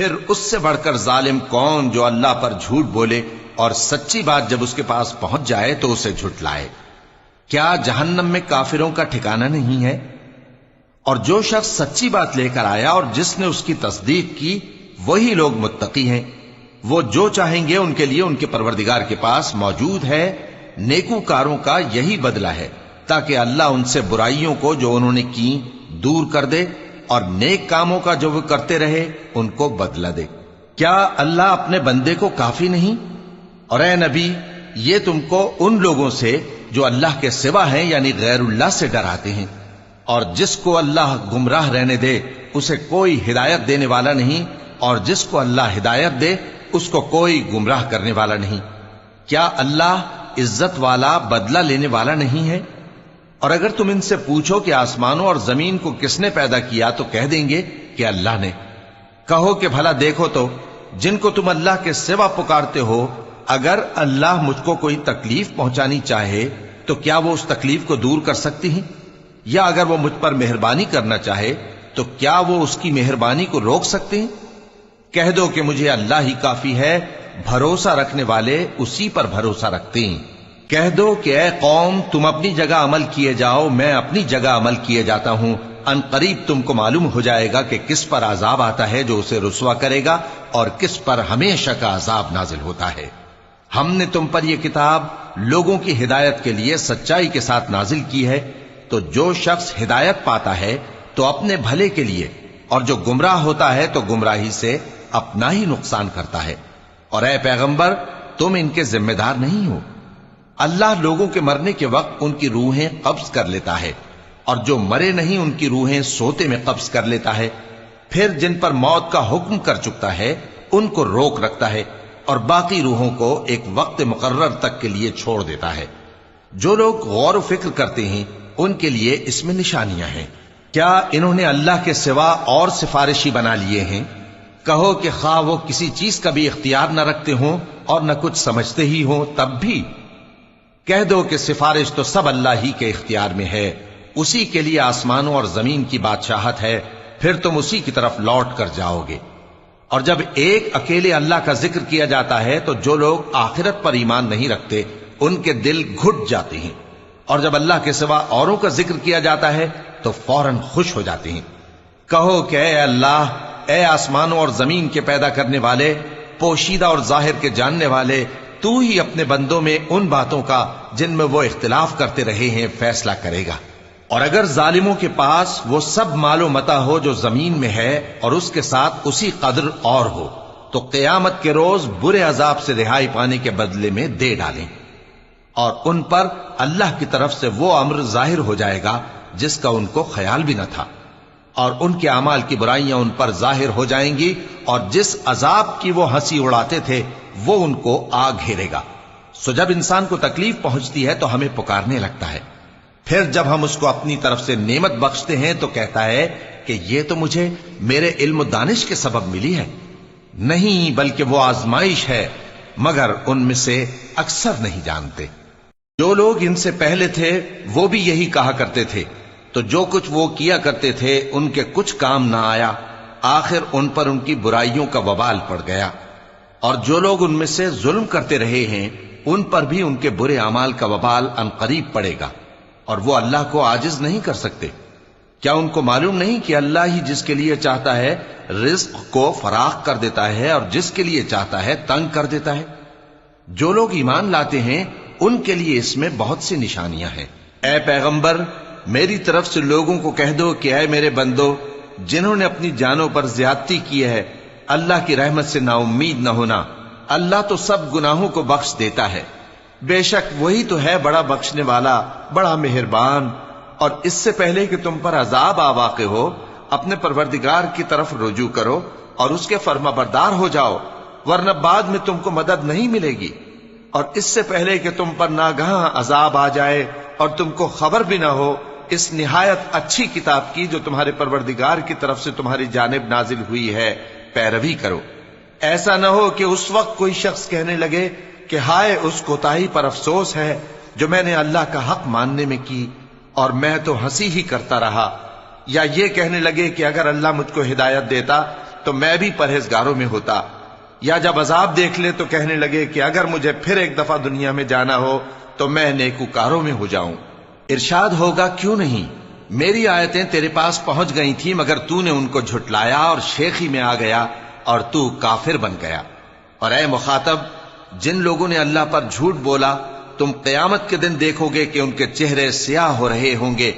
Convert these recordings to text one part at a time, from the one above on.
پھر اس سے بڑھ کر ظالم کون جو اللہ پر جھوٹ بولے اور سچی بات جب اس کے پاس پہنچ جائے تو اسے جھٹلائے۔ کیا جہنم میں کافروں کا ٹھکانہ نہیں ہے؟ اور جو شخص سچی بات لے کر آیا اور جس نے اس کی تصدیق کی وہی لوگ متقی ہیں۔ وہ جو چاہیں گے ان کے لیے ان کے پروردگار کے پاس موجود ہے۔ نیکوکاروں کا یہی بدلہ ہے تاکہ اللہ ان سے برائیوں کو جو انہوں نے کی دور کر دے اور نیک کاموں کا جو وہ کرتے رہے ان کو بدلہ دے۔ کیا اللہ اپنے بندے کو کافی نہیں؟ اور اے نبی، یہ تم کو ان لوگوں سے جو اللہ کے سوا ہیں یعنی غیر اللہ سے ڈراتے ہیں، اور جس کو اللہ گمراہ رہنے دے اسے کوئی ہدایت دینے والا نہیں، اور جس کو اللہ ہدایت دے اس کو کوئی گمراہ کرنے والا نہیں۔ کیا اللہ عزت والا بدلہ لینے والا نہیں ہے؟ اور اگر تم ان سے پوچھو کہ آسمانوں اور زمین کو کس نے پیدا کیا تو کہہ دیں گے کہ اللہ نے۔ کہو کہ بھلا دیکھو تو جن کو تم اللہ کے سوا پکارتے ہو، اگر اللہ مجھ کو کوئی تکلیف پہنچانی چاہے تو کیا وہ اس تکلیف کو دور کر سکتی ہیں؟ یا اگر وہ مجھ پر مہربانی کرنا چاہے تو کیا وہ اس کی مہربانی کو روک سکتے ہیں؟ کہہ دو کہ مجھے اللہ ہی کافی ہے، بھروسہ رکھنے والے اسی پر بھروسہ رکھتے ہیں۔ کہہ دو کہ اے قوم تم اپنی جگہ عمل کیے جاؤ، میں اپنی جگہ عمل کیے جاتا ہوں، ان قریب تم کو معلوم ہو جائے گا کہ کس پر عذاب آتا ہے جو اسے رسوا کرے گا اور کس پر ہمیشہ کا عذاب نازل ہوتا ہے۔ ہم نے تم پر یہ کتاب لوگوں کی ہدایت کے لیے سچائی کے ساتھ نازل کی ہے، تو جو شخص ہدایت پاتا ہے تو اپنے بھلے کے لیے، اور جو گمراہ ہوتا ہے تو گمراہی سے اپنا ہی نقصان کرتا ہے۔ اور اے پیغمبر تم ان کے ذمہ دار نہیں ہو۔ اللہ لوگوں کے مرنے کے وقت ان کی روحیں قبض کر لیتا ہے، اور جو مرے نہیں ان کی روحیں سوتے میں قبض کر لیتا ہے، پھر جن پر موت کا حکم کر چکتا ہے ان کو روک رکھتا ہے، اور باقی روحوں کو ایک وقت مقرر تک کے لیے چھوڑ دیتا ہے۔ جو لوگ غور و فکر کرتے ہیں ان کے لیے اس میں نشانیاں ہیں۔ کیا انہوں نے اللہ کے سوا اور سفارشی بنا لیے ہیں؟ کہو کہ خواہ وہ کسی چیز کا بھی اختیار نہ رکھتے ہوں اور نہ کچھ سمجھتے ہی ہوں تب بھی کہہ دو کہ سفارش تو سب اللہ ہی کے اختیار میں ہے، اسی کے لیے آسمانوں اور زمین کی بادشاہت ہے، پھر تم اسی کی طرف لوٹ کر جاؤ گے۔ اور جب ایک اکیلے اللہ کا ذکر کیا جاتا ہے تو جو لوگ آخرت پر ایمان نہیں رکھتے ان کے دل گھٹ جاتے ہیں، اور جب اللہ کے سوا اوروں کا ذکر کیا جاتا ہے تو فوراً خوش ہو جاتے ہیں۔ کہو کہ اے اللہ، اے آسمانوں اور زمین کے پیدا کرنے والے، پوشیدہ اور ظاہر کے جاننے والے، تو ہی اپنے بندوں میں ان باتوں کا جن میں وہ اختلاف کرتے رہے ہیں فیصلہ کرے گا۔ اور اگر ظالموں کے پاس وہ سب مال و متاع ہو جو زمین میں ہے اور اس کے ساتھ اسی قدر اور ہو تو قیامت کے روز برے عذاب سے رہائی پانے کے بدلے میں دے ڈالیں، اور ان پر اللہ کی طرف سے وہ امر ظاہر ہو جائے گا جس کا ان کو خیال بھی نہ تھا، اور ان کے اعمال کی برائیاں ان پر ظاہر ہو جائیں گی، اور جس عذاب کی وہ ہنسی اڑاتے تھے وہ ان کو آ گھیرے گا۔ سو جب انسان کو تکلیف پہنچتی ہے تو ہمیں پکارنے لگتا ہے، پھر جب ہم اس کو اپنی طرف سے نعمت بخشتے ہیں تو کہتا ہے کہ یہ تو مجھے میرے علم و دانش کے سبب ملی ہے۔ نہیں، بلکہ وہ آزمائش ہے، مگر ان میں سے اکثر نہیں جانتے۔ جو لوگ ان سے پہلے تھے وہ بھی یہی کہا کرتے تھے، تو جو کچھ وہ کیا کرتے تھے ان کے کچھ کام نہ آیا، آخر ان پر ان کی برائیوں کا وبال پڑ گیا۔ اور جو لوگ ان میں سے ظلم کرتے رہے ہیں ان پر بھی ان کے برے اعمال کا وبال عنقریب پڑے گا، اور وہ اللہ کو عاجز نہیں کر سکتے۔ کیا ان کو معلوم نہیں کہ اللہ ہی جس کے لیے چاہتا ہے رزق کو فراخ کر دیتا ہے اور جس کے لیے چاہتا ہے تنگ کر دیتا ہے؟ جو لوگ ایمان لاتے ہیں ان کے لیے اس میں بہت سی نشانیاں ہیں۔ اے پیغمبر، میری طرف سے لوگوں کو کہہ دو کہ اے میرے بندو، جنہوں نے اپنی جانوں پر زیادتی کی ہے، اللہ کی رحمت سے نا امید نہ ہونا۔ اللہ تو سب گناہوں کو بخش دیتا ہے، بے شک وہی تو ہے بڑا بخشنے والا، بڑا مہربان۔ اور اس سے پہلے کہ تم پر عذاب آ واقع ہو، اپنے پروردگار کی طرف رجوع کرو اور اس کے فرما بردار ہو جاؤ، ورنہ بعد میں تم کو مدد نہیں ملے گی۔ اور اس سے پہلے کہ تم پر ناگہاں عذاب آ جائے اور تم کو خبر بھی نہ ہو، اس نہایت اچھی کتاب کی جو تمہارے پروردگار کی طرف سے تمہاری جانب نازل ہوئی ہے پیروی کرو۔ ایسا نہ ہو کہ اس وقت کوئی شخص کہنے لگے کہ ہائے اس کوتاہی پر افسوس ہے جو میں نے اللہ کا حق ماننے میں کی، اور میں تو ہنسی ہی کرتا رہا، یا یہ کہنے لگے کہ اگر اللہ مجھ کو ہدایت دیتا تو میں بھی پرہیزگاروں میں ہوتا، یا جب عذاب دیکھ لے تو کہنے لگے کہ اگر مجھے پھر ایک دفعہ دنیا میں جانا ہو تو میں نیکوکاروں میں ہو جاؤں۔ ارشاد ہوگا کیوں نہیں، میری آیتیں تیرے پاس پہنچ گئی تھی مگر تو نے ان کو جھٹلایا اور شیخی میں آ گیا اور تو کافر بن گیا۔ اور اے مخاطب، جن لوگوں نے اللہ پر جھوٹ بولا تم قیامت کے دن دیکھو گے کہ ان کے چہرے سیاہ ہو رہے ہوں گے۔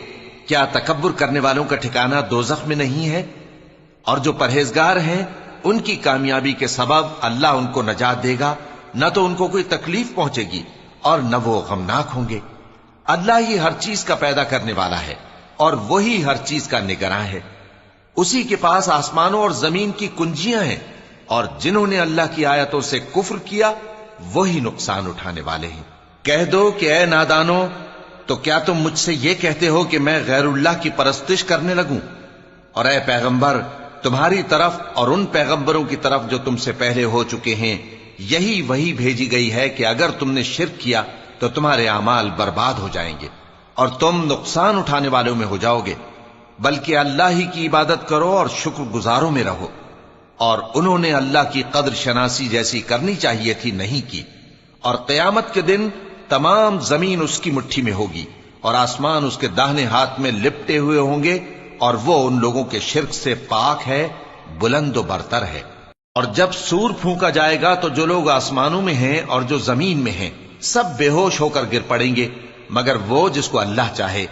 کیا تکبر کرنے والوں کا ٹھکانہ دوزخ میں نہیں ہے؟ اور جو پرہیزگار ہیں ان کی کامیابی کے سبب اللہ ان کو نجات دے گا، نہ تو ان کو کوئی تکلیف پہنچے گی اور نہ وہ غمناک ہوں گے۔ اللہ ہی ہر چیز کا پیدا کرنے والا ہے اور وہی ہر چیز کا نگراں ہے۔ اسی کے پاس آسمانوں اور زمین کی کنجیاں ہیں، اور جنہوں نے اللہ کی آیتوں سے کفر کیا وہی نقصان اٹھانے والے ہیں۔ کہہ دو کہ اے نادانو، تو کیا تم مجھ سے یہ کہتے ہو کہ میں غیر اللہ کی پرستش کرنے لگوں؟ اور اے پیغمبر، تمہاری طرف اور ان پیغمبروں کی طرف جو تم سے پہلے ہو چکے ہیں یہی وہی بھیجی گئی ہے کہ اگر تم نے شرک کیا تو تمہارے اعمال برباد ہو جائیں گے اور تم نقصان اٹھانے والوں میں ہو جاؤ گے، بلکہ اللہ ہی کی عبادت کرو اور شکر گزاروں میں رہو۔ اور انہوں نے اللہ کی قدر شناسی جیسی کرنی چاہیے تھی نہیں کی۔ اور قیامت کے دن تمام زمین اس کی مٹھی میں ہوگی اور آسمان اس کے داہنے ہاتھ میں لپٹے ہوئے ہوں گے، اور وہ ان لوگوں کے شرک سے پاک ہے، بلند و برتر ہے۔ اور جب سور پھونکا جائے گا تو جو لوگ آسمانوں میں ہیں اور جو زمین میں ہیں سب بے ہوش ہو کر گر پڑیں گے مگر وہ جس کو اللہ چاہے۔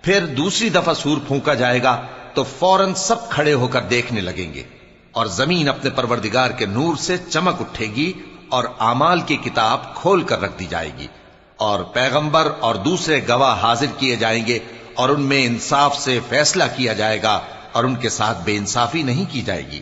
پھر دوسری دفعہ سور پھونکا جائے گا تو فوراً سب کھڑے ہو کر دیکھنے لگیں گے، اور زمین اپنے پروردگار کے نور سے چمک اٹھے گی اور اعمال کی کتاب کھول کر رکھ دی جائے گی، اور پیغمبر اور دوسرے گواہ حاضر کیے جائیں گے، اور ان میں انصاف سے فیصلہ کیا جائے گا اور ان کے ساتھ بے انصافی نہیں کی جائے گی۔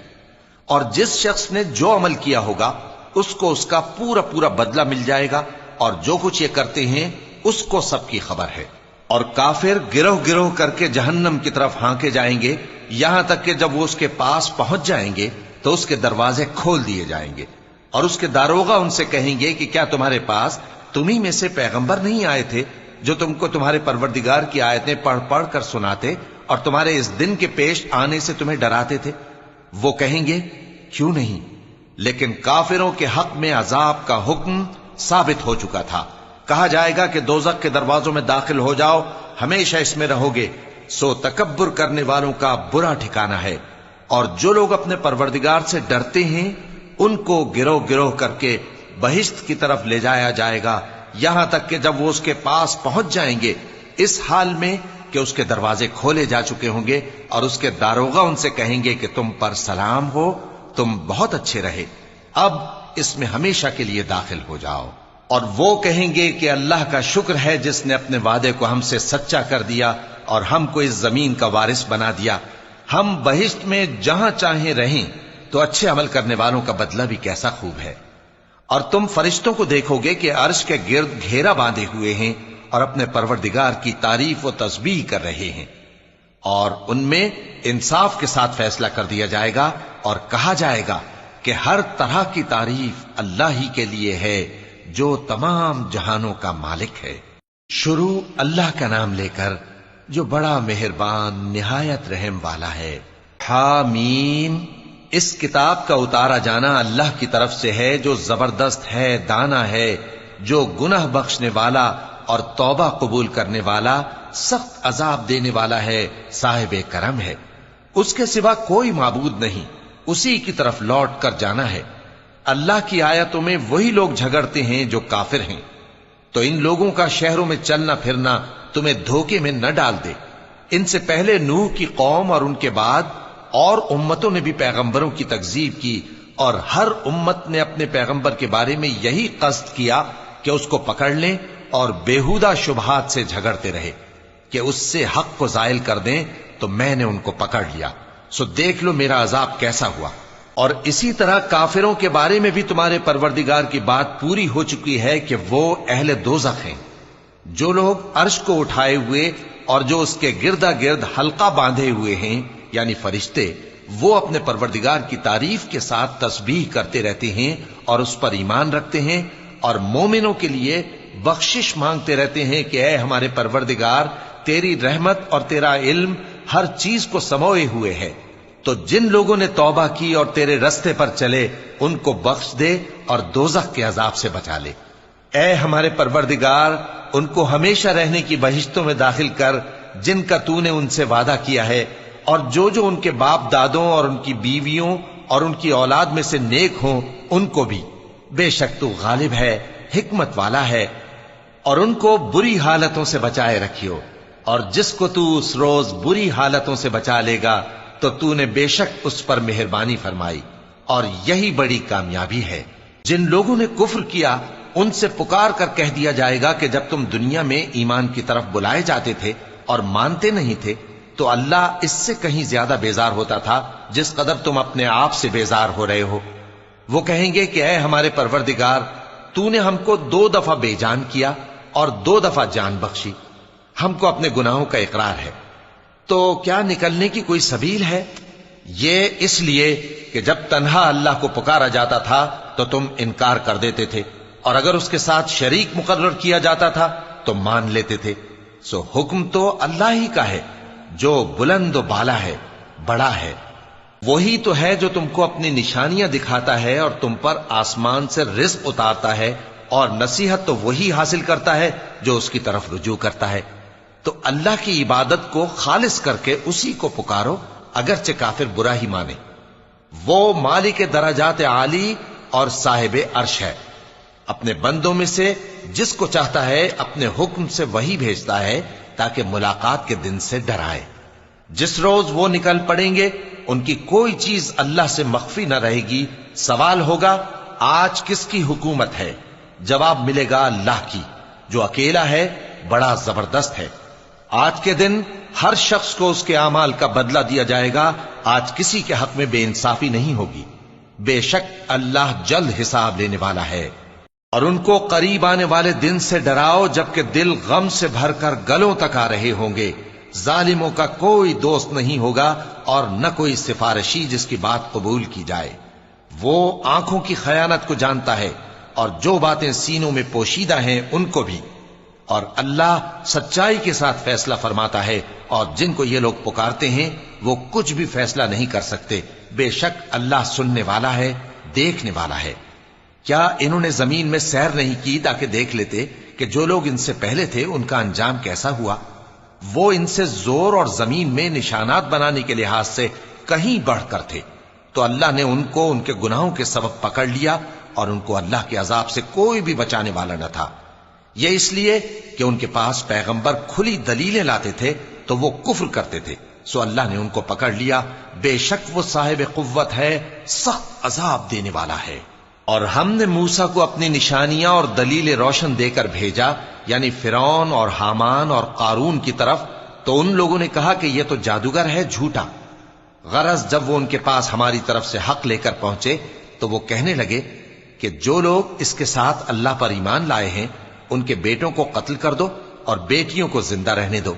اور جس شخص نے جو عمل کیا ہوگا اس کو اس کا پورا پورا بدلہ مل جائے گا، اور جو کچھ یہ کرتے ہیں اس کو سب کی خبر ہے۔ اور کافر گروہ گروہ کر کے جہنم کی طرف ہانکے جائیں گے، یہاں تک کہ جب وہ اس کے پاس پہنچ جائیں گے تو اس کے دروازے کھول دیے جائیں گے، اور اس کے داروغہ ان سے کہیں گے کہ کیا تمہارے پاس تمہیں میں سے پیغمبر نہیں آئے تھے جو تم کو تمہارے پروردگار کی آیتیں پڑھ پڑھ کر سناتے اور تمہارے اس دن کے پیش آنے سے تمہیں ڈراتے تھے؟ وہ کہیں گے کیوں نہیں، لیکن کافروں کے حق میں عذاب کا حکم ثابت ہو چکا تھا۔ کہا جائے گا کہ دوزخ کے دروازوں میں داخل ہو جاؤ، ہمیشہ اس میں رہو گے، سو تکبر کرنے والوں کا برا ٹھکانہ ہے۔ اور جو لوگ اپنے پروردگار سے ڈرتے ہیں ان کو گروہ گروہ کر کے بہشت کی طرف لے جایا جائے گا، یہاں تک کہ جب وہ اس کے پاس پہنچ جائیں گے اس حال میں کہ اس کے دروازے کھولے جا چکے ہوں گے، اور اس کے داروغہ ان سے کہیں گے کہ تم پر سلام ہو، تم بہت اچھے رہے، اب اس میں ہمیشہ کے لیے داخل ہو جاؤ۔ اور وہ کہیں گے کہ اللہ کا شکر ہے جس نے اپنے وعدے کو ہم سے سچا کر دیا اور ہم کو اس زمین کا وارث بنا دیا، ہم بہشت میں جہاں چاہیں رہیں، تو اچھے عمل کرنے والوں کا بدلہ بھی کیسا خوب ہے۔ اور تم فرشتوں کو دیکھو گے کہ عرش کے گرد گھیرا باندھے ہوئے ہیں اور اپنے پروردگار کی تعریف و تسبیح کر رہے ہیں، اور ان میں انصاف کے ساتھ فیصلہ کر دیا جائے گا، اور کہا جائے گا کہ ہر طرح کی تعریف اللہ ہی کے لیے ہے جو تمام جہانوں کا مالک ہے۔ شروع اللہ کا نام لے کر جو بڑا مہربان نہایت رحم والا ہے۔ حامیم، اس کتاب کا اتارا جانا اللہ کی طرف سے ہے جو زبردست ہے، دانا ہے، جو گناہ بخشنے والا اور توبہ قبول کرنے والا، سخت عذاب دینے والا ہے، صاحب کرم ہے۔ اس کے سوا کوئی معبود نہیں، اسی کی طرف لوٹ کر جانا ہے۔ اللہ کی آیتوں میں وہی لوگ جھگڑتے ہیں جو کافر ہیں، تو ان لوگوں کا شہروں میں چلنا پھرنا تمہیں دھوکے میں نہ ڈال دے۔ ان سے پہلے نوح کی قوم اور ان کے بعد اور امتوں نے بھی پیغمبروں کی تکذیب کی، اور ہر امت نے اپنے پیغمبر کے بارے میں یہی قصد کیا کہ اس کو پکڑ لیں، اور بیہودہ شبہات سے جھگڑتے رہے کہ اس سے حق کو زائل کر دیں، تو میں نے ان کو پکڑ لیا، سو دیکھ لو میرا عذاب کیسا ہوا۔ اور اسی طرح کافروں کے بارے میں بھی تمہارے پروردگار کی بات پوری ہو چکی ہے کہ وہ اہل دوزخ ہیں۔ جو لوگ عرش کو اٹھائے ہوئے اور جو اس کے گردا گرد حلقہ باندھے ہوئے ہیں یعنی فرشتے، وہ اپنے پروردگار کی تعریف کے ساتھ تسبیح کرتے رہتے ہیں اور اس پر ایمان رکھتے ہیں، اور مومنوں کے لیے بخشش مانگتے رہتے ہیں کہ اے ہمارے پروردگار، تیری رحمت اور تیرا علم ہر چیز کو سموئے ہوئے ہے، تو جن لوگوں نے توبہ کی اور تیرے رستے پر چلے ان کو بخش دے اور دوزخ کے عذاب سے بچا لے۔ اے ہمارے پروردگار، ان کو ہمیشہ رہنے کی بہشتوں میں داخل کر جن کا تو نے ان سے وعدہ کیا ہے، اور جو جو ان کے باپ دادوں اور ان کی بیویوں اور ان کی اولاد میں سے نیک ہوں ان کو بھی۔ بے شک تو غالب ہے، حکمت والا ہے۔ اور ان کو بری حالتوں سے بچائے رکھیو، اور جس کو تو اس روز بری حالتوں سے بچا لے گا تو تو نے بے شک اس پر مہربانی فرمائی، اور یہی بڑی کامیابی ہے۔ جن لوگوں نے کفر کیا ان سے پکار کر کہہ دیا جائے گا کہ جب تم دنیا میں ایمان کی طرف بلائے جاتے تھے اور مانتے نہیں تھے تو اللہ اس سے کہیں زیادہ بیزار ہوتا تھا جس قدر تم اپنے آپ سے بیزار ہو رہے ہو۔ وہ کہیں گے کہ اے ہمارے پروردگار، تو نے ہم کو 2 دفعہ بے جان کیا اور 2 دفعہ جان بخشی، ہم کو اپنے گناہوں کا اقرار ہے، تو کیا نکلنے کی کوئی سبیل ہے؟ یہ اس لیے کہ جب تنہا اللہ کو پکارا جاتا تھا تو تم انکار کر دیتے تھے، اور اگر اس کے ساتھ شریک مقرر کیا جاتا تھا تو مان لیتے تھے۔ سو حکم تو اللہ ہی کا ہے جو بلند و بالا ہے، بڑا ہے۔ وہی تو ہے جو تم کو اپنی نشانیاں دکھاتا ہے اور تم پر آسمان سے رزق اتارتا ہے، اور نصیحت تو وہی حاصل کرتا ہے جو اس کی طرف رجوع کرتا ہے۔ تو اللہ کی عبادت کو خالص کر کے اسی کو پکارو، اگرچہ کافر برا ہی مانے۔ وہ مالک درجات عالی اور صاحب عرش ہے، اپنے بندوں میں سے جس کو چاہتا ہے اپنے حکم سے وہی بھیجتا ہے تاکہ ملاقات کے دن سے ڈرائے۔ جس روز وہ نکل پڑیں گے ان کی کوئی چیز اللہ سے مخفی نہ رہے گی۔ سوال ہوگا آج کس کی حکومت ہے؟ جواب ملے گا اللہ کی، جو اکیلا ہے، بڑا زبردست ہے۔ آج کے دن ہر شخص کو اس کے اعمال کا بدلہ دیا جائے گا۔ آج کسی کے حق میں بے انصافی نہیں ہوگی۔ بے شک اللہ جلد حساب لینے والا ہے۔ اور ان کو قریب آنے والے دن سے ڈراؤ جبکہ دل غم سے بھر کر گلوں تک آ رہے ہوں گے۔ ظالموں کا کوئی دوست نہیں ہوگا اور نہ کوئی سفارشی جس کی بات قبول کی جائے۔ وہ آنکھوں کی خیانت کو جانتا ہے اور جو باتیں سینوں میں پوشیدہ ہیں ان کو بھی۔ اور اللہ سچائی کے ساتھ فیصلہ فرماتا ہے، اور جن کو یہ لوگ پکارتے ہیں وہ کچھ بھی فیصلہ نہیں کر سکتے۔ بے شک اللہ سننے والا ہے، دیکھنے والا ہے۔ کیا انہوں نے زمین میں سیر نہیں کی تاکہ دیکھ لیتے کہ جو لوگ ان سے پہلے تھے ان کا انجام کیسا ہوا؟ وہ ان سے زور اور زمین میں نشانات بنانے کے لحاظ سے کہیں بڑھ کر تھے، تو اللہ نے ان کو ان کے گناہوں کے سبب پکڑ لیا، اور ان کو اللہ کے عذاب سے کوئی بھی بچانے والا نہ تھا۔ یہ اس لیے کہ ان کے پاس پیغمبر کھلی دلیلیں لاتے تھے تو وہ کفر کرتے تھے، سو اللہ نے ان کو پکڑ لیا۔ بے شک وہ صاحب قوت ہے، سخت عذاب دینے والا ہے۔ اور ہم نے موسیٰ کو اپنی نشانیاں اور دلیل روشن دے کر بھیجا، یعنی فرعون اور حامان اور قارون کی طرف، تو ان لوگوں نے کہا کہ یہ تو جادوگر ہے، جھوٹا۔ غرض جب وہ ان کے پاس ہماری طرف سے حق لے کر پہنچے تو وہ کہنے لگے کہ جو لوگ اس کے ساتھ اللہ پر ایمان لائے ہیں ان کے بیٹوں کو قتل کر دو اور بیٹیوں کو زندہ رہنے دو۔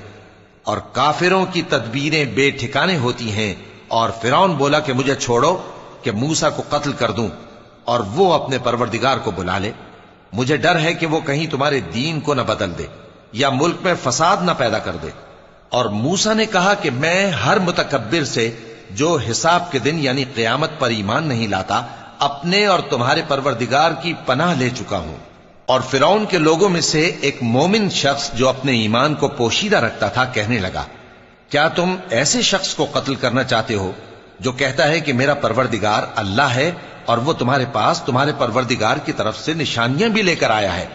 اور کافروں کی تدبیریں بے ٹھکانے ہوتی ہیں۔ اور فرعون بولا کہ مجھے چھوڑو کہ موسیٰ کو قتل کر دوں اور وہ اپنے پروردگار کو بلا لے۔ مجھے ڈر ہے کہ وہ کہیں تمہارے دین کو نہ بدل دے یا ملک میں فساد نہ پیدا کر دے۔ اور موسیٰ نے کہا کہ میں ہر متکبر سے جو حساب کے دن یعنی قیامت پر ایمان نہیں لاتا اپنے اور تمہارے پروردگار کی پناہ لے چکا ہوں۔ اور فرعون کے لوگوں میں سے ایک مومن شخص جو اپنے ایمان کو پوشیدہ رکھتا تھا کہنے لگا، کیا تم ایسے شخص کو قتل کرنا چاہتے ہو جو کہتا ہے کہ میرا پروردگار اللہ ہے اور وہ تمہارے پاس تمہارے پروردگار کی طرف سے نشانیاں بھی لے کر آیا ہے؟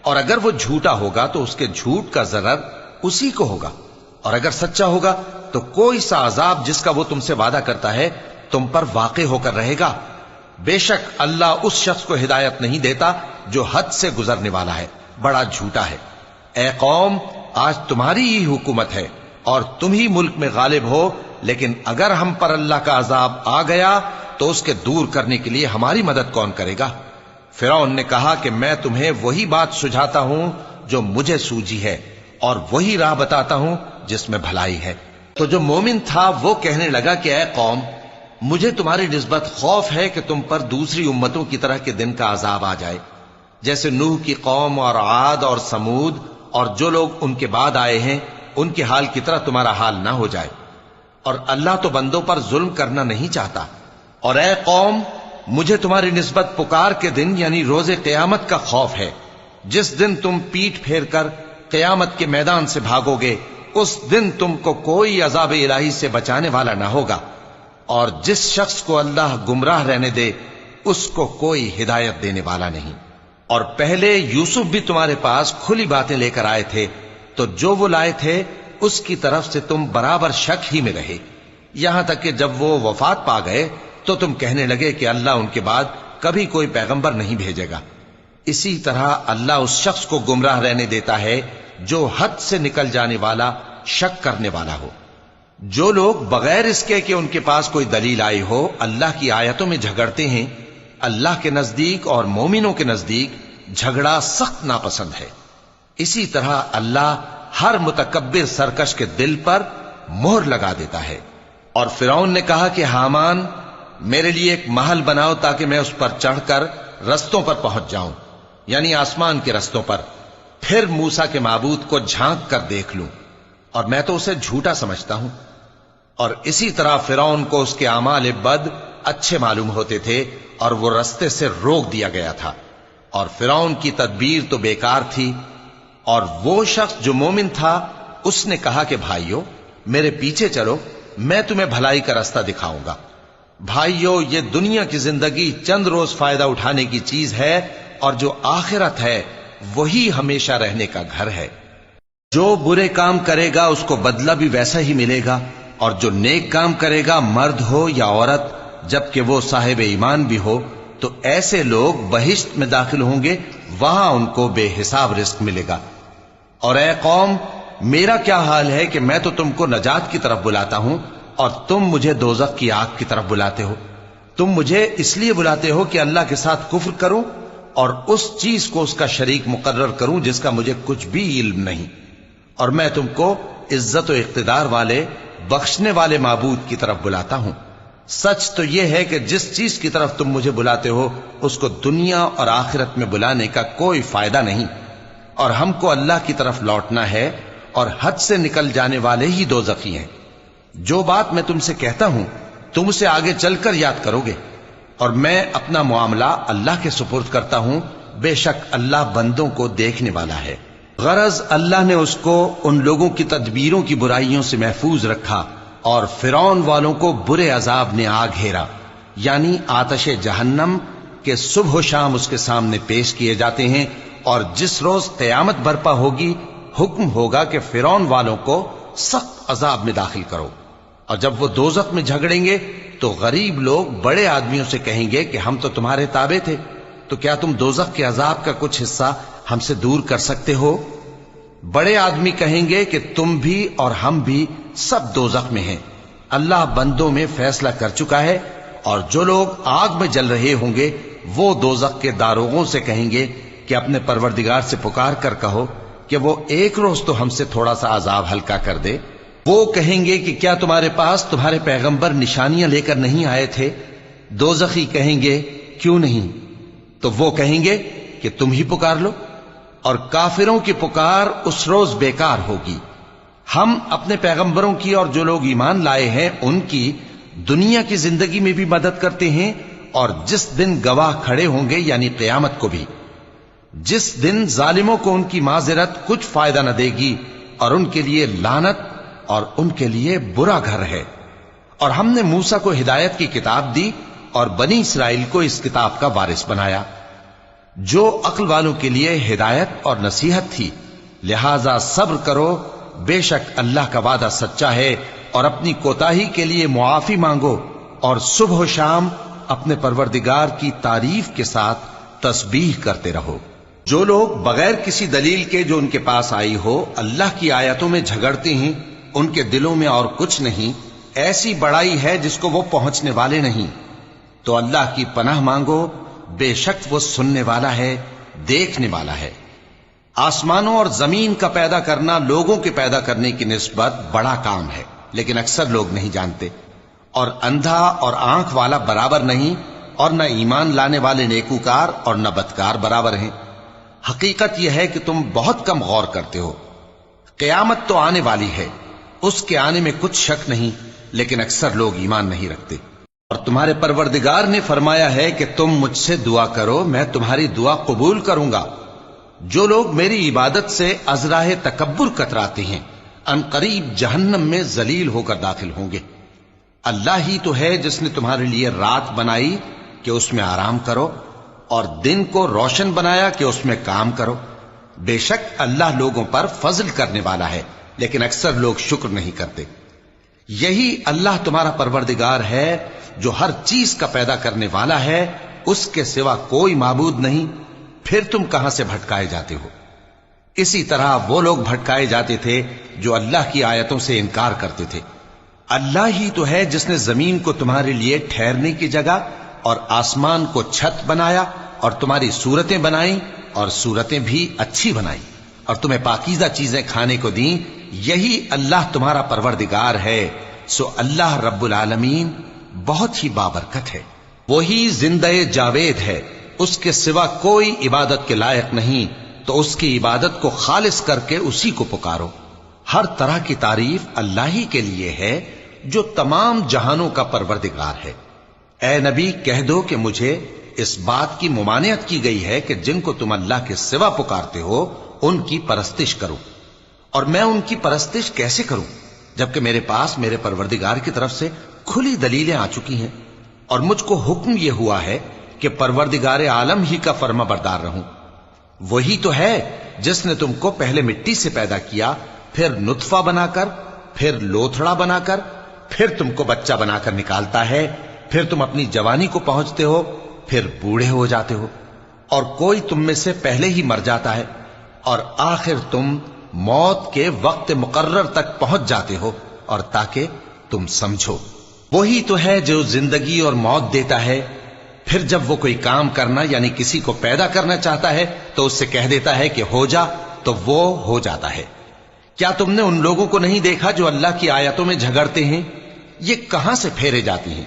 اور اگر وہ جھوٹا ہوگا تو اس کے جھوٹ کا ضرر اسی کو ہوگا، اور اگر سچا ہوگا تو کوئی سا عذاب جس کا وہ تم سے وعدہ کرتا ہے تم پر واقع ہو کر رہے گا۔ بے شک اللہ اس شخص کو ہدایت نہیں دیتا جو حد سے گزرنے والا ہے، بڑا جھوٹا ہے۔ اے قوم، آج تمہاری ہی حکومت ہے اور تم ہی ملک میں غالب ہو، لیکن اگر ہم پر اللہ کا عذاب آ گیا تو اس کے دور کرنے کے لیے ہماری مدد کون کرے گا؟ فرعون نے کہا کہ میں تمہیں وہی بات سجھاتا ہوں جو مجھے سوجھی ہے، اور وہی راہ بتاتا ہوں جس میں بھلائی ہے۔ تو جو مومن تھا وہ کہنے لگا کہ اے قوم، مجھے تمہاری نسبت خوف ہے کہ تم پر دوسری امتوں کی طرح کے دن کا عذاب آ جائے، جیسے نوح کی قوم اور عاد اور سمود اور جو لوگ ان کے بعد آئے ہیں ان کے حال کی طرح تمہارا حال نہ ہو جائے۔ اور اللہ تو بندوں پر ظلم کرنا نہیں چاہتا۔ اور اے قوم، مجھے تمہاری نسبت پکار کے دن یعنی روز قیامت کا خوف ہے، جس دن تم پیٹ پھیر کر قیامت کے میدان سے بھاگو گے۔ اس دن تم کو کوئی عذاب الہی سے بچانے والا نہ ہوگا، اور جس شخص کو اللہ گمراہ رہنے دے اس کو کوئی ہدایت دینے والا نہیں۔ اور پہلے یوسف بھی تمہارے پاس کھلی باتیں لے کر آئے تھے، تو جو وہ لائے تھے اس کی طرف سے تم برابر شک ہی میں رہے، یہاں تک کہ جب وہ وفات پا گئے تو تم کہنے لگے کہ اللہ ان کے بعد کبھی کوئی پیغمبر نہیں بھیجے گا۔ اسی طرح اللہ اس شخص کو گمراہ رہنے دیتا ہے جو حد سے نکل جانے والا، شک کرنے والا ہو۔ جو لوگ بغیر اس کے کہ ان کے پاس کوئی دلیل آئی ہو اللہ کی آیتوں میں جھگڑتے ہیں، اللہ کے نزدیک اور مومنوں کے نزدیک جھگڑا سخت ناپسند ہے۔ اسی طرح اللہ ہر متکبر سرکش کے دل پر مہر لگا دیتا ہے۔ اور فرعون نے کہا کہ حامان، میرے لیے ایک محل بناؤ تاکہ میں اس پر چڑھ کر رستوں پر پہنچ جاؤں، یعنی آسمان کے رستوں پر، پھر موسیٰ کے معبود کو جھانک کر دیکھ لوں، اور میں تو اسے جھوٹا سمجھتا ہوں۔ اور اسی طرح فرعون کو اس کے اعمال بد اچھے معلوم ہوتے تھے اور وہ رستے سے روک دیا گیا تھا، اور فرعون کی تدبیر تو بیکار تھی۔ اور وہ شخص جو مومن تھا اس نے کہا کہ بھائیو میرے پیچھے چلو، میں تمہیں بھلائی کا رستہ دکھاؤں گا۔ بھائیو، یہ دنیا کی زندگی چند روز فائدہ اٹھانے کی چیز ہے، اور جو آخرت ہے وہی ہمیشہ رہنے کا گھر ہے۔ جو برے کام کرے گا اس کو بدلہ بھی ویسا ہی ملے گا، اور جو نیک کام کرے گا مرد ہو یا عورت جبکہ وہ صاحب ایمان بھی ہو تو ایسے لوگ بہشت میں داخل ہوں گے، وہاں ان کو بے حساب رزق ملے گا۔ اور اے قوم، میرا کیا حال ہے کہ میں تو تم کو نجات کی طرف بلاتا ہوں اور تم مجھے دوزخ کی آگ کی طرف بلاتے ہو۔ تم مجھے اس لیے بلاتے ہو کہ اللہ کے ساتھ کفر کروں اور اس چیز کو اس کا شریک مقرر کروں جس کا مجھے کچھ بھی علم نہیں، اور میں تم کو عزت و اقتدار والے بخشنے والے معبود کی طرف بلاتا ہوں۔ سچ تو یہ ہے کہ جس چیز کی طرف تم مجھے بلاتے ہو اس کو دنیا اور آخرت میں بلانے کا کوئی فائدہ نہیں، اور ہم کو اللہ کی طرف لوٹنا ہے، اور حد سے نکل جانے والے ہی دوزخی ہیں۔ جو بات میں تم سے کہتا ہوں تم اسے آگے چل کر یاد کرو گے، اور میں اپنا معاملہ اللہ کے سپرد کرتا ہوں، بے شک اللہ بندوں کو دیکھنے والا ہے۔ غرض اللہ نے اس کو ان لوگوں کی تدبیروں کی برائیوں سے محفوظ رکھا، اور فرعون والوں کو برے عذاب نے آ گھیرا، یعنی آتش جہنم کے صبح و شام اس کے سامنے پیش کیے جاتے ہیں، اور جس روز قیامت برپا ہوگی حکم ہوگا کہ فرعون والوں کو سخت عذاب میں داخل کرو۔ اور جب وہ دوزخ میں جھگڑیں گے تو غریب لوگ بڑے آدمیوں سے کہیں گے کہ ہم تو تمہارے تابع تھے، تو کیا تم دوزخ کے عذاب کا کچھ حصہ ہم سے دور کر سکتے ہو؟ بڑے آدمی کہیں گے کہ تم بھی اور ہم بھی سب دوزخ میں ہیں، اللہ بندوں میں فیصلہ کر چکا ہے۔ اور جو لوگ آگ میں جل رہے ہوں گے وہ دوزخ کے داروغوں سے کہیں گے کہ اپنے پروردگار سے پکار کر کہو کہ وہ ایک روز تو ہم سے تھوڑا سا عذاب ہلکا کر دے۔ وہ کہیں گے کہ کیا تمہارے پاس تمہارے پیغمبر نشانیاں لے کر نہیں آئے تھے؟ دوزخی کہیں گے کیوں نہیں؟ تو وہ کہیں گے کہ تم ہی پکار لو، اور کافروں کی پکار اس روز بیکار ہوگی۔ ہم اپنے پیغمبروں کی اور جو لوگ ایمان لائے ہیں ان کی دنیا کی زندگی میں بھی مدد کرتے ہیں، اور جس دن گواہ کھڑے ہوں گے یعنی قیامت کو بھی، جس دن ظالموں کو ان کی معذرت کچھ فائدہ نہ دے گی، اور ان کے لیے لعنت اور ان کے لیے برا گھر ہے۔ اور ہم نے موسیٰ کو ہدایت کی کتاب دی اور بنی اسرائیل کو اس کتاب کا وارث بنایا، جو عقل والوں کے لیے ہدایت اور نصیحت تھی۔ لہذا صبر کرو، بے شک اللہ کا وعدہ سچا ہے، اور اپنی کوتاہی کے لیے معافی مانگو، اور صبح و شام اپنے پروردگار کی تعریف کے ساتھ تسبیح کرتے رہو۔ جو لوگ بغیر کسی دلیل کے جو ان کے پاس آئی ہو اللہ کی آیتوں میں جھگڑتے ہیں، ان کے دلوں میں اور کچھ نہیں، ایسی بڑائی ہے جس کو وہ پہنچنے والے نہیں۔ تو اللہ کی پناہ مانگو، بے شک وہ سننے والا ہے، دیکھنے والا ہے۔ آسمانوں اور زمین کا پیدا کرنا لوگوں کے پیدا کرنے کی نسبت بڑا کام ہے، لیکن اکثر لوگ نہیں جانتے۔ اور اندھا اور آنکھ والا برابر نہیں، اور نہ ایمان لانے والے نیکوکار اور نہ بدکار برابر ہیں۔ حقیقت یہ ہے کہ تم بہت کم غور کرتے ہو۔ قیامت تو آنے والی ہے، اس کے آنے میں کچھ شک نہیں، لیکن اکثر لوگ ایمان نہیں رکھتے۔ اور تمہارے پروردگار نے فرمایا ہے کہ تم مجھ سے دعا کرو، میں تمہاری دعا قبول کروں گا۔ جو لوگ میری عبادت سے ازراہ تکبر کتراتے ہیں ان قریب جہنم میں ذلیل ہو کر داخل ہوں گے۔ اللہ ہی تو ہے جس نے تمہارے لیے رات بنائی کہ اس میں آرام کرو، اور دن کو روشن بنایا کہ اس میں کام کرو۔ بے شک اللہ لوگوں پر فضل کرنے والا ہے، لیکن اکثر لوگ شکر نہیں کرتے۔ یہی اللہ تمہارا پروردگار ہے جو ہر چیز کا پیدا کرنے والا ہے، اس کے سوا کوئی معبود نہیں، پھر تم کہاں سے بھٹکائے جاتے ہو؟ اسی طرح وہ لوگ بھٹکائے جاتے تھے جو اللہ کی آیتوں سے انکار کرتے تھے۔ اللہ ہی تو ہے جس نے زمین کو تمہارے لیے ٹھہرنے کی جگہ اور آسمان کو چھت بنایا، اور تمہاری صورتیں بنائیں اور صورتیں بھی اچھی بنائیں، اور تمہیں پاکیزہ چیزیں کھانے کو دیں۔ یہی اللہ تمہارا پروردگار ہے، سو اللہ رب العالمین بہت ہی بابرکت ہے۔ وہی زندہ جاوید ہے، اس کے سوا کوئی عبادت کے لائق نہیں، تو اس کی عبادت کو خالص کر کے اسی کو پکارو۔ ہر طرح کی تعریف اللہ ہی کے لیے ہے جو تمام جہانوں کا پروردگار ہے۔ اے نبی کہہ دو کہ مجھے اس بات کی ممانعت کی گئی ہے کہ جن کو تم اللہ کے سوا پکارتے ہو ان کی پرستش کرو، اور میں ان کی پرستش کیسے کروں جبکہ میرے پاس میرے پروردگار کی طرف سے کھلی دلیلیں آ چکی ہیں، اور مجھ کو حکم یہ ہوا ہے کہ پروردگار عالم ہی کا فرما بردار رہوں۔ وہی تو ہے جس نے تم کو پہلے مٹی سے پیدا کیا، پھر نطفہ بنا کر، پھر لوتھڑا بنا کر، پھر تم کو بچہ بنا کر نکالتا ہے، پھر تم اپنی جوانی کو پہنچتے ہو، پھر بوڑھے ہو جاتے ہو، اور کوئی تم میں سے پہلے ہی مر جاتا ہے، اور آخر تم موت کے وقت مقرر تک پہنچ جاتے ہو، اور تاکہ تم سمجھو۔ وہی تو ہے جو زندگی اور موت دیتا ہے، پھر جب وہ کوئی کام کرنا یعنی کسی کو پیدا کرنا چاہتا ہے تو اس سے کہہ دیتا ہے کہ ہو جا، تو وہ ہو جاتا ہے۔ کیا تم نے ان لوگوں کو نہیں دیکھا جو اللہ کی آیتوں میں جھگڑتے ہیں؟ یہ کہاں سے پھیرے جاتی ہیں؟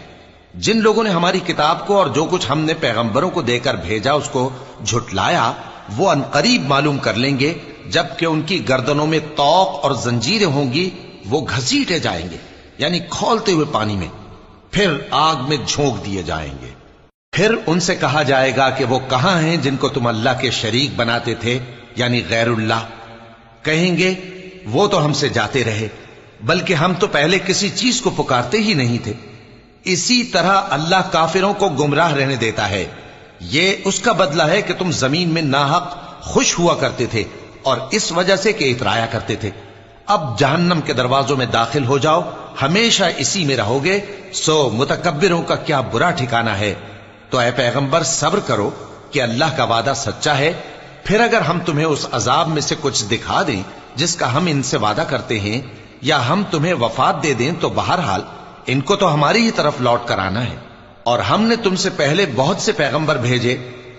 جن لوگوں نے ہماری کتاب کو اور جو کچھ ہم نے پیغمبروں کو دے کر بھیجا اس کو جھٹلایا، وہ انقریب معلوم کر لیں گے جبکہ ان کی گردنوں میں طوق اور زنجیریں ہوں گی، وہ گھسیٹے جائیں گے یعنی کھولتے ہوئے پانی میں، پھر آگ میں جھونک دیے جائیں گے۔ پھر ان سے کہا جائے گا کہ وہ کہاں ہیں جن کو تم اللہ کے شریک بناتے تھے یعنی غیر اللہ؟ کہیں گے وہ تو ہم سے جاتے رہے، بلکہ ہم تو پہلے کسی چیز کو پکارتے ہی نہیں تھے۔ اسی طرح اللہ کافروں کو گمراہ رہنے دیتا ہے، یہ اس کا بدلہ ہے کہ تم زمین میں ناحق خوش ہوا کرتے تھے اور اس وجہ سے کہ اترایا کرتے تھے۔ اب جہنم کے دروازوں میں داخل ہو جاؤ، ہمیشہ اسی میں رہو گے، سو متکبروں کا کیا برا ٹھکانہ ہے۔ تو اے پیغمبر صبر کرو کہ اللہ کا وعدہ سچا ہے، پھر اگر ہم تمہیں اس عذاب میں سے کچھ دکھا دیں جس کا ہم ان سے وعدہ کرتے ہیں، یا ہم تمہیں وفات دے دیں، تو بہرحال ان کو تو ہماری ہی طرف لوٹ کر آنا ہے۔ اور ہم نے تم سے پہلے بہت سے پیغمبر بھیجے،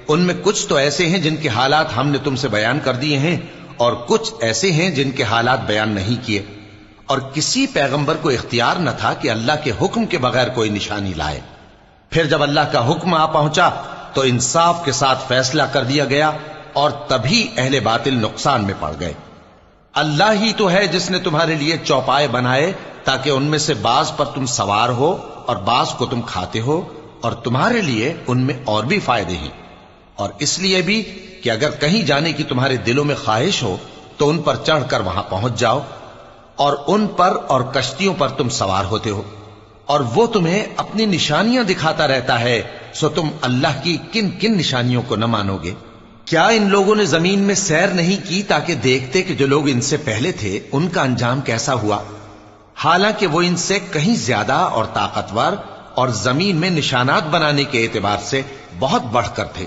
ان میں کچھ تو ایسے ہیں جن کے حالات ہم نے تم سے بیان کر دیے ہیں، اور کچھ ایسے ہیں جن کے حالات بیان نہیں کیے، اور کسی پیغمبر کو اختیار نہ تھا کہ اللہ کے حکم کے بغیر کوئی نشانی لائے۔ پھر جب اللہ کا حکم آ پہنچا تو انصاف کے ساتھ فیصلہ کر دیا گیا، اور تبھی اہل باطل نقصان میں پڑ گئے۔ اللہ ہی تو ہے جس نے تمہارے لیے چوپائے بنائے تاکہ ان میں سے بعض پر تم سوار ہو اور بعض کو تم کھاتے ہو، اور تمہارے لیے ان میں اور بھی فائدے ہیں، اور اس لیے بھی کہ اگر کہیں جانے کی تمہارے دلوں میں خواہش ہو تو ان پر چڑھ کر وہاں پہنچ جاؤ، اور ان پر اور کشتیوں پر تم سوار ہوتے ہو، اور وہ تمہیں اپنی نشانیاں دکھاتا رہتا ہے، سو تم اللہ کی کن کن نشانیوں کو نہ مانو گے؟ کیا ان لوگوں نے زمین میں سیر نہیں کی تاکہ دیکھتے کہ جو لوگ ان سے پہلے تھے ان کا انجام کیسا ہوا؟ حالانکہ وہ ان سے کہیں زیادہ اور طاقتور اور زمین میں نشانات بنانے کے اعتبار سے بہت بڑھ کر تھے،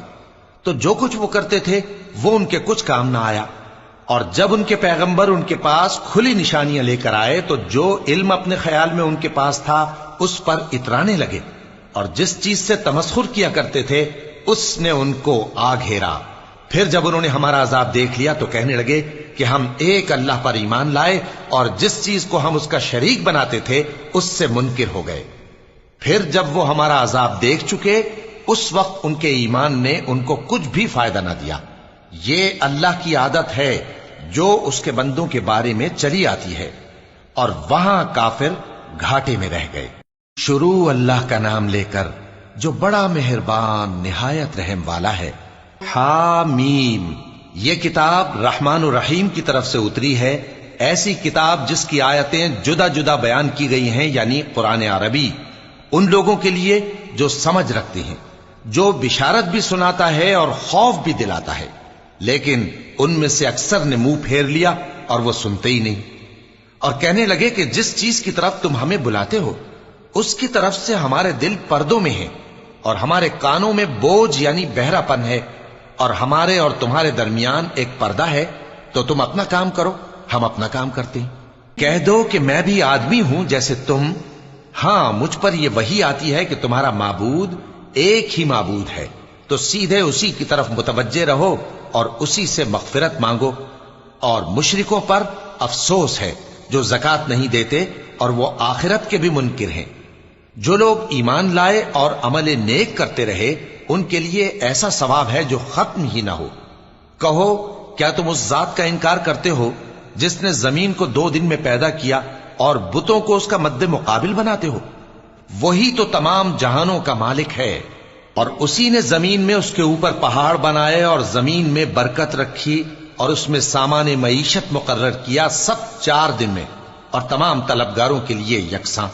تو جو کچھ وہ کرتے تھے وہ ان کے کچھ کام نہ آیا۔ اور جب ان کے پیغمبر ان کے پاس کھلی نشانیاں لے کر آئے تو جو علم اپنے خیال میں ان کے پاس تھا اس پر اترانے لگے، اور جس چیز سے تمسخر کیا کرتے تھے اس نے ان کو آ گھیرا۔ پھر جب انہوں نے ہمارا عذاب دیکھ لیا تو کہنے لگے کہ ہم ایک اللہ پر ایمان لائے، اور جس چیز کو ہم اس کا شریک بناتے تھے اس سے منکر ہو گئے۔ پھر جب وہ ہمارا عذاب دیکھ چکے اس وقت ان کے ایمان نے ان کو کچھ بھی فائدہ نہ دیا۔ یہ اللہ کی عادت ہے جو اس کے بندوں کے بارے میں چلی آتی ہے، اور وہاں کافر گھاٹے میں رہ گئے۔ شروع اللہ کا نام لے کر جو بڑا مہربان نہایت رحم والا ہے۔ حامیم، یہ کتاب رحمان الرحیم کی طرف سے اتری ہے، ایسی کتاب جس کی آیتیں جدا جدا بیان کی گئی ہیں، یعنی قرآن عربی، ان لوگوں کے لیے جو سمجھ رکھتے ہیں، جو بشارت بھی سناتا ہے اور خوف بھی دلاتا ہے، لیکن ان میں سے اکثر نے منہ پھیر لیا اور وہ سنتے ہی نہیں، اور کہنے لگے کہ جس چیز کی طرف تم ہمیں بلاتے ہو اس کی طرف سے ہمارے دل پردوں میں ہیں اور ہمارے کانوں میں بوجھ یعنی بہرا پن ہے، اور ہمارے اور تمہارے درمیان ایک پردہ ہے، تو تم اپنا کام کرو، ہم اپنا کام کرتے ہیں۔ کہہ دو کہ میں بھی آدمی ہوں جیسے تم، ہاں مجھ پر یہ وحی آتی ہے کہ تمہارا معبود ایک ہی معبود ہے، تو سیدھے اسی کی طرف متوجہ رہو اور اسی سے مغفرت مانگو۔ اور مشرکوں پر افسوس ہے جو زکوٰۃ نہیں دیتے اور وہ آخرت کے بھی منکر ہیں۔ جو لوگ ایمان لائے اور عمل نیک کرتے رہے ان کے لیے ایسا ثواب ہے جو ختم ہی نہ ہو۔ کہو کیا تم اس ذات کا انکار کرتے ہو جس نے زمین کو 2 دن میں پیدا کیا اور بتوں کو اس کا مد مقابل بناتے ہو؟ وہی تو تمام جہانوں کا مالک ہے، اور اسی نے زمین میں اس کے اوپر پہاڑ بنائے اور زمین میں برکت رکھی اور اس میں سامان معیشت مقرر کیا، سب 4 دن میں، اور تمام طلبگاروں کے لیے یکساں۔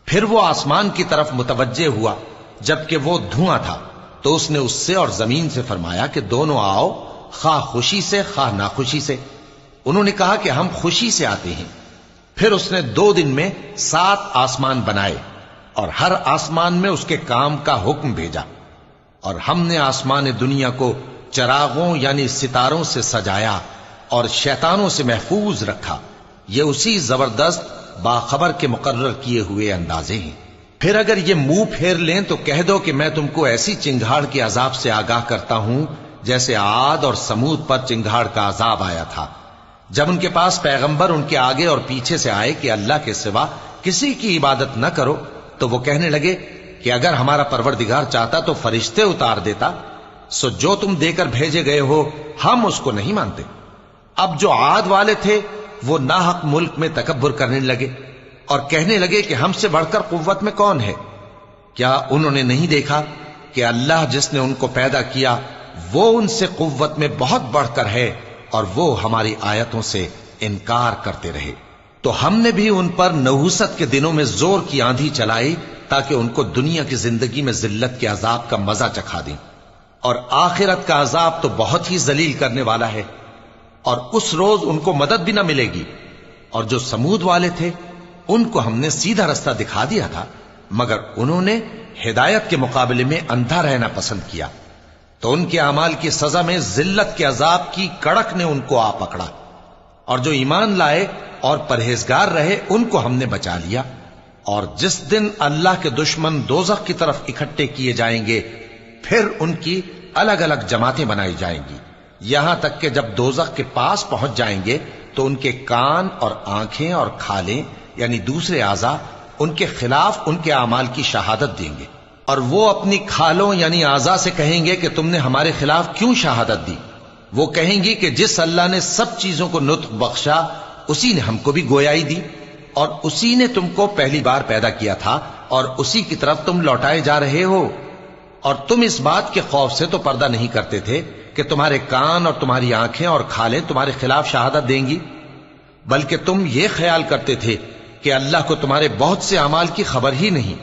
پھر وہ آسمان کی طرف متوجہ ہوا جبکہ وہ دھواں تھا، تو اس نے اس سے اور زمین سے فرمایا کہ دونوں آؤ، خواہ خوشی سے خواہ ناخوشی سے۔ انہوں نے کہا کہ ہم خوشی سے آتے ہیں۔ پھر اس نے 2 دن میں 7 آسمان بنائے اور ہر آسمان میں اس کے کام کا حکم بھیجا، اور ہم نے آسمان دنیا کو چراغوں یعنی ستاروں سے سجایا اور شیطانوں سے محفوظ رکھا۔ یہ اسی زبردست باخبر کے مقرر کیے ہوئے اندازے ہیں۔ پھر اگر یہ منہ پھیر لیں تو کہہ دو کہ میں تم کو ایسی چنگھاڑ کے عذاب سے آگاہ کرتا ہوں جیسے عاد اور سمود پر چنگھاڑ کا عذاب آیا تھا، جب ان کے پاس پیغمبر ان کے آگے اور پیچھے سے آئے کہ اللہ کے سوا کسی کی عبادت نہ کرو، تو وہ کہنے لگے کہ اگر ہمارا پروردگار چاہتا تو فرشتے اتار دیتا، سو جو تم دے کر بھیجے گئے ہو ہم اس کو نہیں مانتے۔ اب جو عاد والے تھے وہ ناحق ملک میں تکبر کرنے لگے اور کہنے لگے کہ ہم سے بڑھ کر قوت میں کون ہے؟ کیا انہوں نے نہیں دیکھا کہ اللہ جس نے ان کو پیدا کیا وہ ان سے قوت میں بہت بڑھ کر ہے، اور وہ ہماری آیتوں سے انکار کرتے رہے۔ تو ہم نے بھی ان پر نحوست کے دنوں میں زور کی آندھی چلائی تاکہ ان کو دنیا کی زندگی میں ذلت کے عذاب کا مزہ چکھا دیں، اور آخرت کا عذاب تو بہت ہی ذلیل کرنے والا ہے، اور اس روز ان کو مدد بھی نہ ملے گی۔ اور جو سمود والے تھے ان کو ہم نے سیدھا رستہ دکھا دیا تھا، مگر انہوں نے ہدایت کے مقابلے میں اندھا رہنا پسند کیا، تو ان کے اعمال کی سزا میں ذلت کے عذاب کی کڑک نے ان کو آ پکڑا۔ اور جو ایمان لائے اور پرہیزگار رہے ان کو ہم نے بچا لیا۔ اور جس دن اللہ کے دشمن دوزخ کی طرف اکٹھے کیے جائیں گے پھر ان کی الگ الگ جماعتیں بنائی جائیں گی، یہاں تک کہ جب دوزخ کے پاس پہنچ جائیں گے تو ان کے کان اور آنکھیں اور کھالیں یعنی دوسرے اعضاء ان کے خلاف ان کے اعمال کی شہادت دیں گے، اور وہ اپنی کھالوں یعنی اعضاء سے کہیں گے کہ تم نے ہمارے خلاف کیوں شہادت دی؟ وہ کہیں گی کہ جس اللہ نے سب چیزوں کو نطق بخشا اسی نے ہم کو بھی گویائی دی، اور اسی نے تم کو پہلی بار پیدا کیا تھا اور اسی کی طرف تم لوٹائے جا رہے ہو۔ اور تم اس بات کے خوف سے تو پردہ نہیں کرتے تھے کہ تمہارے کان اور تمہاری آنکھیں اور کھالیں تمہارے خلاف شہادت دیں گی، بلکہ تم یہ خیال کرتے تھے کہ اللہ کو تمہارے بہت سے اعمال کی خبر ہی نہیں،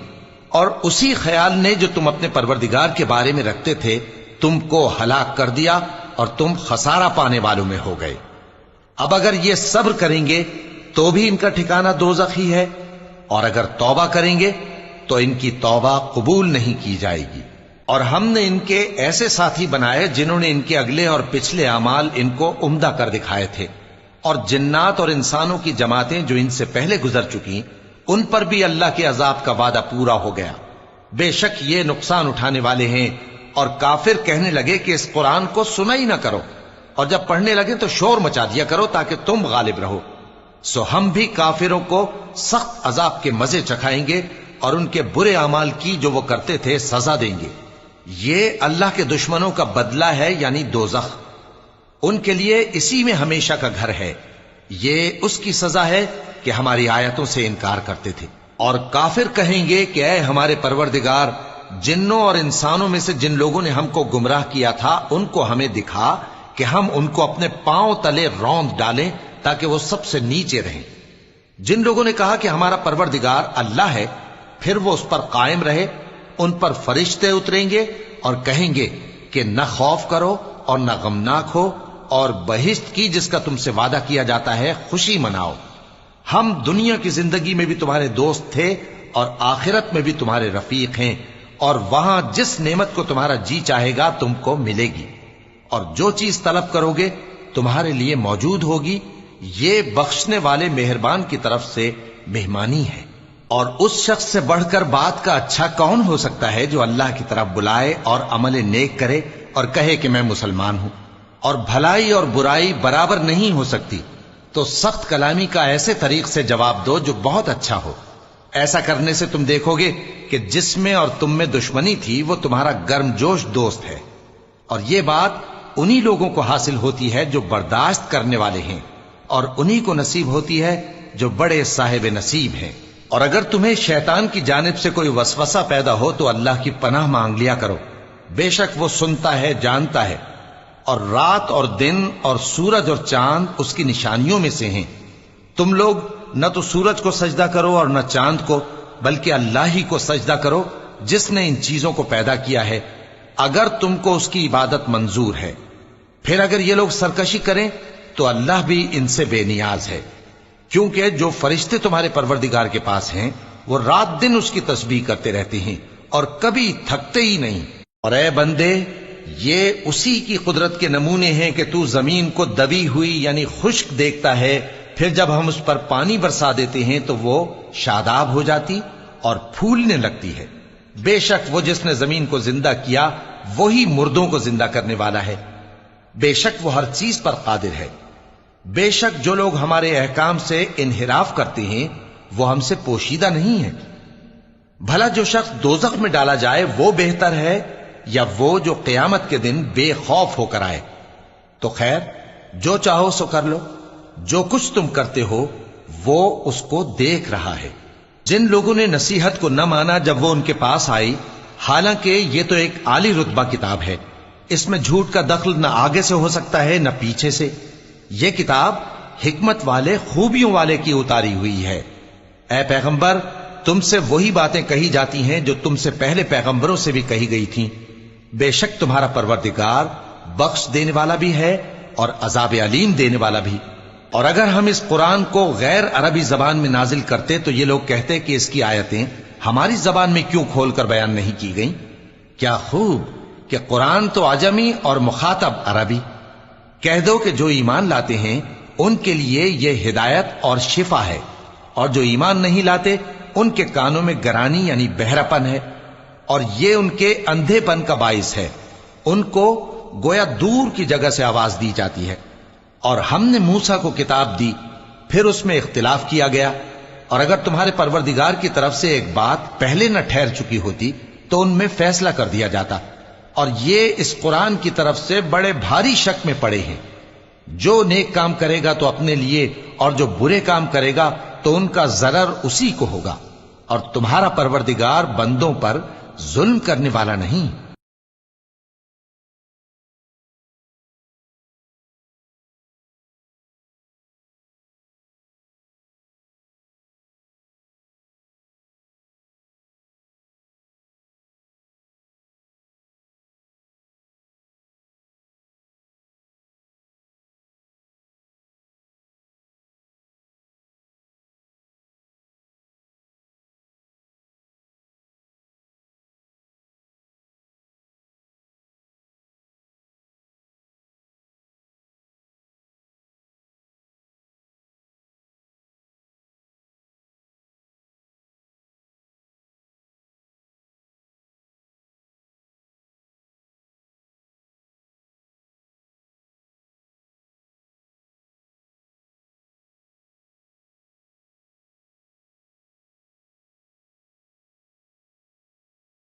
اور اسی خیال نے جو تم اپنے پروردگار کے بارے میں رکھتے تھے تم کو ہلاک کر دیا اور تم خسارہ پانے والوں میں ہو گئے۔ اب اگر یہ صبر کریں گے تو بھی ان کا ٹھکانہ دوزخ ہی ہے، اور اگر توبہ کریں گے تو ان کی توبہ قبول نہیں کی جائے گی۔ اور ہم نے ان کے ایسے ساتھی بنائے جنہوں نے ان کے اگلے اور پچھلے اعمال ان کو عمدہ کر دکھائے تھے، اور جنات اور انسانوں کی جماعتیں جو ان سے پہلے گزر چکی ان پر بھی اللہ کے عذاب کا وعدہ پورا ہو گیا۔ بے شک یہ نقصان اٹھانے والے ہیں۔ اور کافر کہنے لگے کہ اس قرآن کو سنا ہی نہ کرو، اور جب پڑھنے لگے تو شور مچا دیا کرو تاکہ تم غالب رہو۔ سو ہم بھی کافروں کو سخت عذاب کے مزے چکھائیں گے اور ان کے برے اعمال کی جو وہ کرتے تھے سزا دیں گے۔ یہ اللہ کے دشمنوں کا بدلہ ہے یعنی دوزخ، ان کے لیے اسی میں ہمیشہ کا گھر ہے، یہ اس کی سزا ہے کہ ہماری آیتوں سے انکار کرتے تھے۔ اور کافر کہیں گے کہ اے ہمارے پروردگار، جنوں اور انسانوں میں سے جن لوگوں نے ہم کو گمراہ کیا تھا ان کو ہمیں دکھا کہ ہم ان کو اپنے پاؤں تلے روند ڈالیں تاکہ وہ سب سے نیچے رہیں۔ جن لوگوں نے کہا کہ ہمارا پروردگار اللہ ہے، پھر وہ اس پر قائم رہے، ان پر فرشتے اتریں گے اور کہیں گے کہ نہ خوف کرو اور نہ غمناک ہو، اور بہشت کی جس کا تم سے وعدہ کیا جاتا ہے خوشی مناؤ۔ ہم دنیا کی زندگی میں بھی تمہارے دوست تھے اور آخرت میں بھی تمہارے رفیق ہیں، اور وہاں جس نعمت کو تمہارا جی چاہے گا تم کو ملے گی، اور جو چیز طلب کرو گے تمہارے لیے موجود ہوگی۔ یہ بخشنے والے مہربان کی طرف سے مہمانی ہے۔ اور اس شخص سے بڑھ کر بات کا اچھا کون ہو سکتا ہے جو اللہ کی طرف بلائے اور عمل نیک کرے اور کہے کہ میں مسلمان ہوں۔ اور بھلائی اور برائی برابر نہیں ہو سکتی، تو سخت کلامی کا ایسے طریق سے جواب دو جو بہت اچھا ہو۔ ایسا کرنے سے تم دیکھو گے کہ جس میں اور تم میں دشمنی تھی وہ تمہارا گرم جوش دوست ہے، اور یہ بات انہی لوگوں کو حاصل ہوتی ہے جو برداشت کرنے والے ہیں، اور انہی کو نصیب ہوتی ہے جو بڑے صاحب نصیب ہیں۔ اور اگر تمہیں شیطان کی جانب سے کوئی وسوسہ پیدا ہو تو اللہ کی پناہ مانگ لیا کرو، بے شک وہ سنتا ہے، جانتا ہے۔ اور رات اور دن اور سورج اور چاند اس کی نشانیوں میں سے ہیں۔ تم لوگ نہ تو سورج کو سجدہ کرو اور نہ چاند کو، بلکہ اللہ ہی کو سجدہ کرو جس نے ان چیزوں کو پیدا کیا ہے، اگر تم کو اس کی عبادت منظور ہے۔ پھر اگر یہ لوگ سرکشی کریں تو اللہ بھی ان سے بے نیاز ہے، کیونکہ جو فرشتے تمہارے پروردگار کے پاس ہیں وہ رات دن اس کی تسبیح کرتے رہتے ہیں اور کبھی تھکتے ہی نہیں۔ اور اے بندے، یہ اسی کی قدرت کے نمونے ہیں کہ تو زمین کو دبی ہوئی یعنی خشک دیکھتا ہے، پھر جب ہم اس پر پانی برسا دیتے ہیں تو وہ شاداب ہو جاتی اور پھولنے لگتی ہے۔ بے شک وہ جس نے زمین کو زندہ کیا وہی مردوں کو زندہ کرنے والا ہے، بے شک وہ ہر چیز پر قادر ہے۔ بے شک جو لوگ ہمارے احکام سے انحراف کرتے ہیں وہ ہم سے پوشیدہ نہیں ہیں۔ بھلا جو شخص دوزخ میں ڈالا جائے وہ بہتر ہے یا وہ جو قیامت کے دن بے خوف ہو کر آئے؟ تو خیر، جو چاہو سو کر لو، جو کچھ تم کرتے ہو وہ اس کو دیکھ رہا ہے۔ جن لوگوں نے نصیحت کو نہ مانا جب وہ ان کے پاس آئی، حالانکہ یہ تو ایک عالی رتبہ کتاب ہے، اس میں جھوٹ کا دخل نہ آگے سے ہو سکتا ہے نہ پیچھے سے۔ یہ کتاب حکمت والے، خوبیوں والے کی اتاری ہوئی ہے۔ اے پیغمبر، تم سے وہی باتیں کہی جاتی ہیں جو تم سے پہلے پیغمبروں سے بھی کہی گئی تھیں۔ بے شک تمہارا پروردگار بخش دینے والا بھی ہے اور عذاب علیم دینے والا بھی۔ اور اگر ہم اس قرآن کو غیر عربی زبان میں نازل کرتے تو یہ لوگ کہتے کہ اس کی آیتیں ہماری زبان میں کیوں کھول کر بیان نہیں کی گئیں؟ کیا خوب کہ قرآن تو عجمی اور مخاطب عربی۔ کہہ دو کہ جو ایمان لاتے ہیں ان کے لیے یہ ہدایت اور شفا ہے، اور جو ایمان نہیں لاتے ان کے کانوں میں گرانی یعنی بہراپن ہے، اور یہ ان کے اندھے پن کا باعث ہے۔ ان کو گویا دور کی جگہ سے آواز دی جاتی ہے۔ اور ہم نے موسیٰ کو کتاب دی، پھر اس میں اختلاف کیا گیا، اور اگر تمہارے پروردگار کی طرف سے ایک بات پہلے نہ ٹھہر چکی ہوتی تو ان میں فیصلہ کر دیا جاتا۔ اور یہ اس قرآن کی طرف سے بڑے بھاری شک میں پڑے ہیں۔ جو نیک کام کرے گا تو اپنے لیے، اور جو برے کام کرے گا تو ان کا ضرر اسی کو ہوگا، اور تمہارا پروردگار بندوں پر ظلم کرنے والا نہیں۔